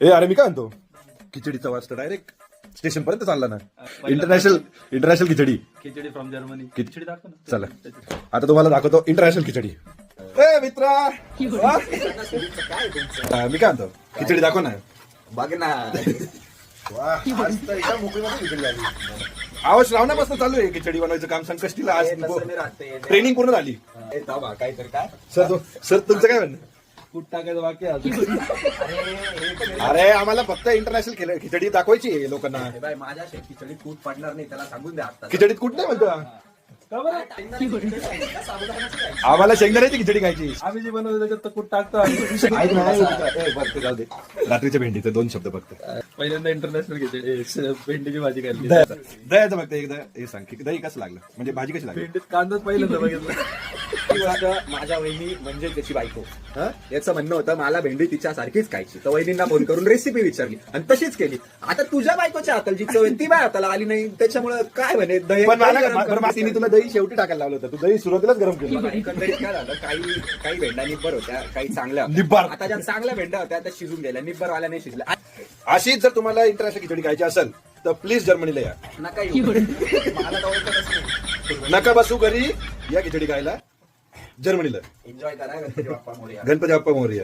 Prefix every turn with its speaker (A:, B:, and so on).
A: ए अरे मी काय म्हणतो, खिचडीचा वाजता डायरेक्ट स्टेशन पर्यंत चालला ना. International khichdi.
B: Khichdi from Germany.
A: खिच-
B: खिचडी दाखव ना.
A: चला आता तुम्हाला दाखवतो इंटरनॅशनल खिचडी. ए मित्रा वा? मी काय म्हणतो, खिचडी दाखव ना.
C: बघ ना.
A: वा, आज तर एकदम मोकळीमध्ये खिचडी झाली. अहो श्रावणापासून चालू आहे खिचडी बनवायचं काम. संकष्टीला आज
C: तसं नाही राहते.
A: ट्रेनिंग पूर्ण झाली.
C: ए, थांबा, काय तर काय
A: सर तुमचं काय म्हणणं.
B: कूट टाकायचं बाकी आहे अजून.
A: अरे आम्हाला फक्त इंटरनॅशनल खिचडी दाखवायची आहे लोकांना.
C: हे बाय, माझ्या खिचडीत कूट पडणार नाही, त्याला सांगून द्या आता.
A: खिचडीत कुठ नाही म्हणतो.
B: का बरं?
A: आम्हाला शेंगदाण्याची खिचडी खायची.
B: आम्ही जे बनवतो त्याच्यात तर कूट टाकतो आम्ही.
A: ऐक ना, ए, बरं, ते जाऊ दे. रात्रीच्या भेंडीचे 2 शब्द फक्त.
B: पहिल्यांदा इंटरनॅशनल खिचडी भेंडीची भाजी खाल्ली.
A: दह्याचं फक्त एकदा हे सांग की दही कसं लागलं, म्हणजे भाजी कशी लागली.
B: भेंडीत कांदाच पहिल्यांदा बघितलं.
C: ती गोष्ट माझ्या वहिनी म्हणजे त्याची बायको.
A: हा?
C: याचं म्हणणं होतं मला भेंडी तिच्या सारखीच खायची, तर वहिनींना फोन करून रेसिपी विचारली आणि तशीच केली. आता तुझ्या बायकोच्या हाताला जी चव आहे ती बाय हाताला आली नाही, त्याच्यामुळे काय म्हणे दही
A: पण मला
C: गरम
A: बरं
C: करून
A: मातीने तुला दही शेवटी टाकायला लावलं होतं. तू दही सुरुवातीलाच गरम केलं.
C: बघा, एकंदरीत काय झालं, काही भेंडा निब्बर होत्या, काही चांगल्या होत्या.
A: निब्बर.
C: आता ज्या चांगल्या भेंड्या होत्या त्या शिजून गेल्या, निब्बर वाल्या नाही शिजल्या.
A: अशीच जर तुम्हाला इंटरनॅशनल खिचडी खायची असेल तर प्लीज जर्मनीला या.
C: नका येऊ. मला तर ओळखतच नाही.
A: नका बसू घरी, या खिचडी खायला जर्मनीला.
C: एन्जॉय करा. गणपती बाप्पा मोरया.
A: गणपती बाप्पा मोरया.